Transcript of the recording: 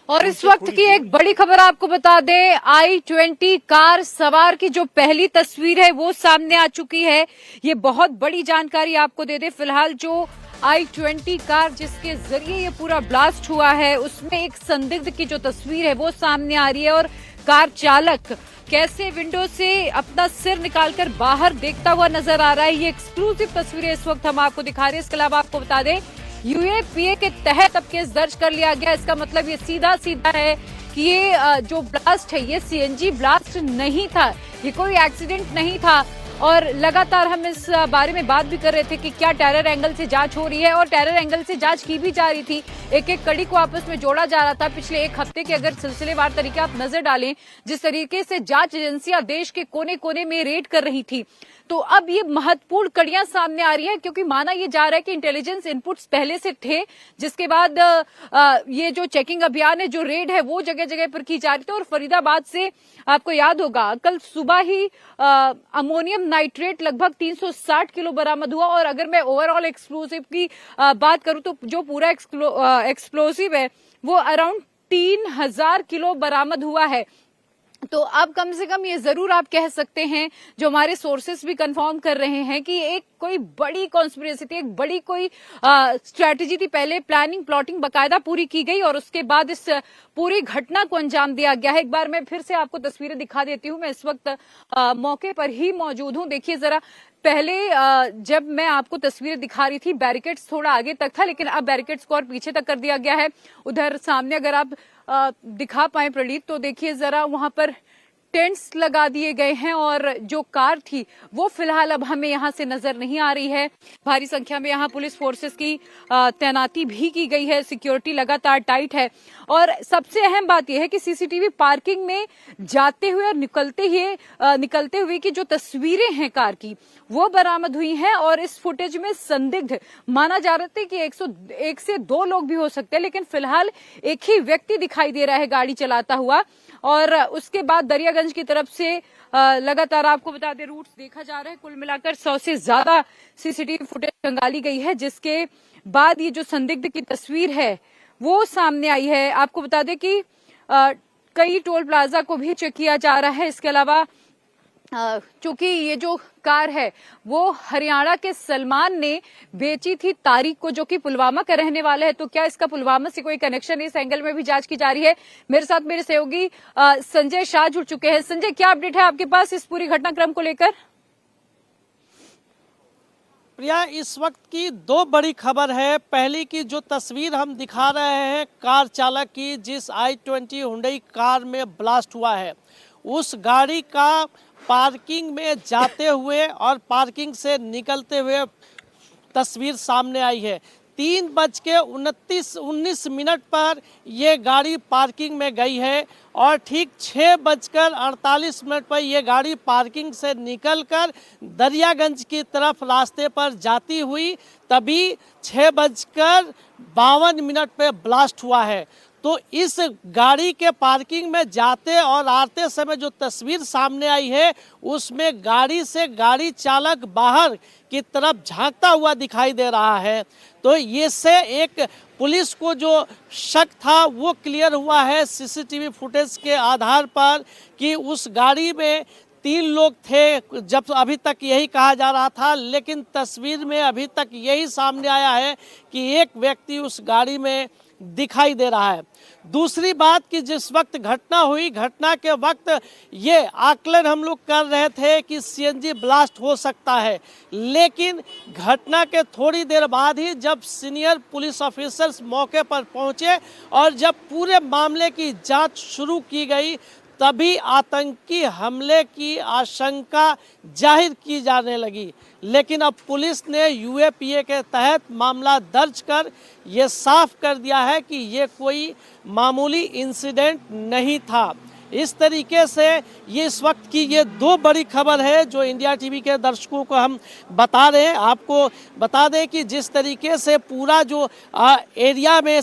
और इस वक्त की एक बड़ी खबर आपको बता दें, i20 कार सवार की जो पहली तस्वीर है वो सामने आ चुकी है। ये बहुत बड़ी जानकारी आपको दे दे। फिलहाल जो i20 कार जिसके जरिए ये पूरा ब्लास्ट हुआ है उसमें एक संदिग्ध की जो तस्वीर है वो सामने आ रही है और कार चालक कैसे विंडो से अपना सिर निकालकर बाहर देखता हुआ नजर आ रहा है। ये एक्सक्लूसिव तस्वीरें इस वक्त हम आपको दिखा रहे हैं। इसके अलावा आपको बता दें यूएपीए के तहत अब केस दर्ज कर लिया गया। इसका मतलब ये सीधा है कि ये जो ब्लास्ट है ये सीएनजी ब्लास्ट नहीं था, ये कोई एक्सीडेंट नहीं था। और लगातार हम इस बारे में बात भी कर रहे थे कि क्या टेरर एंगल से जांच हो रही है और टेरर एंगल से जांच की भी जा रही थी। एक एक कड़ी को आपस में जोड़ा जा रहा था। पिछले एक हफ्ते के अगर सिलसिलेवार तरीके आप नजर डालें, जिस तरीके से जांच एजेंसियां देश के कोने कोने में रेड कर रही थी, तो अब ये महत्वपूर्ण कड़ियां सामने आ रही है क्योंकि माना यह जा रहा है कि इंटेलिजेंस इनपुट्स पहले से थे, जिसके बाद ये जो चेकिंग अभियान है, जो रेड है, वो जगह जगह पर की जा रही थी। और फरीदाबाद से आपको याद होगा कल सुबह ही अमोनियम नाइट्रेट लगभग 360 किलो बरामद हुआ। और अगर मैं ओवरऑल एक्सप्लोसिव की बात करूं तो जो पूरा एक्सप्लोसिव है वो अराउंड 3000 किलो बरामद हुआ है। तो अब कम से कम ये जरूर आप कह सकते हैं, जो हमारे सोर्सेस भी कंफर्म कर रहे हैं, कि एक कोई बड़ी कॉन्स्पिरेसी थी, एक बड़ी कोई स्ट्रैटेजी थी। पहले प्लानिंग प्लॉटिंग बकायदा पूरी की गई और उसके बाद इस पूरी घटना को अंजाम दिया गया है। एक बार मैं फिर से आपको तस्वीरें दिखा देती हूं। मैं इस वक्त मौके पर ही मौजूद हूं। देखिए जरा, पहले जब मैं आपको तस्वीरें दिखा रही थी बैरिकेड्स थोड़ा आगे तक था, लेकिन अब बैरिकेड्स को और पीछे तक कर दिया गया है। उधर सामने अगर आप दिखा पाए प्रदीप, तो देखिए जरा, वहां पर टेंट्स लगा दिए गए हैं और जो कार थी वो फिलहाल अब हमें यहां से नजर नहीं आ रही है। भारी संख्या में यहां पुलिस फोर्सेस की तैनाती भी की गई है, सिक्योरिटी लगातार टाइट है। और सबसे अहम बात यह है कि सीसीटीवी पार्किंग में जाते हुए और निकलते हुए की जो तस्वीरें हैं कार की, वो बरामद हुई हैं। और इस फुटेज में संदिग्ध माना जा रहा था कि 101 से 2 लोग भी हो सकते हैं, लेकिन फिलहाल एक ही व्यक्ति दिखाई दे रहा है गाड़ी चलाता हुआ। और उसके बाद दरियागंज की तरफ से लगातार आपको बता दें रूट्स देखा जा रहा है। कुल मिलाकर 100 से ज्यादा सीसीटीवी फुटेज खंगाली गई है, जिसके बाद ये जो संदिग्ध की तस्वीर है वो सामने आई है। आपको बता दें कि कई टोल प्लाजा को भी चेक किया जा रहा है। इसके अलावा चूंकि ये जो कार है वो हरियाणा के सलमान ने बेची थी तारिक को, जो कि पुलवामा का रहने वाला है, तो क्या इसका पुलवामा से कोई कनेक्शन, इस एंगल में भी जांच की जा रही है। मेरे साथ मेरे सहयोगी संजय शाह जुड़ चुके हैं। संजय, क्या अपडेट है आपके पास इस पूरी घटनाक्रम को लेकर? प्रिया, इस वक्त की 2 बड़ी खबर है। पहली की जो तस्वीर हम दिखा रहे हैं कार चालक की, जिस i20 हुंडई कार में ब्लास्ट हुआ है, उस गाड़ी का पार्किंग में जाते हुए और पार्किंग से निकलते हुए तस्वीर सामने आई है। 3:19 पर ये गाड़ी पार्किंग में गई है और ठीक 6:48 पर ये गाड़ी पार्किंग से निकलकर दरियागंज की तरफ रास्ते पर जाती हुई तभी 6:52 पे ब्लास्ट हुआ है। तो इस गाड़ी के पार्किंग में जाते और आते समय जो तस्वीर सामने आई है, उसमें गाड़ी से गाड़ी चालक बाहर की तरफ झांकता हुआ दिखाई दे रहा है। तो ये से एक पुलिस को जो शक था वो क्लियर हुआ है सीसीटीवी फुटेज के आधार पर कि उस गाड़ी में 3 लोग थे, जब अभी तक यही कहा जा रहा था, लेकिन तस्वीर में अभी तक यही सामने आया है कि एक व्यक्ति उस गाड़ी में दिखाई दे रहा है। दूसरी बात कि जिस वक्त घटना हुई, घटना के वक्त ये आकलन हम लोग कर रहे थे कि सीएनजी ब्लास्ट हो सकता है, लेकिन घटना के थोड़ी देर बाद ही जब सीनियर पुलिस ऑफिसर्स मौके पर पहुंचे और जब पूरे मामले की जांच शुरू की गई, तभी आतंकी हमले की आशंका जाहिर की जाने लगी। लेकिन अब पुलिस ने यूएपीए के तहत मामला दर्ज कर ये साफ कर दिया है कि ये कोई मामूली इंसिडेंट नहीं था। इस तरीके से ये इस वक्त की ये 2 बड़ी खबर है जो इंडिया टीवी के दर्शकों को हम बता रहे हैं। आपको बता दें कि जिस तरीके से पूरा जो एरिया में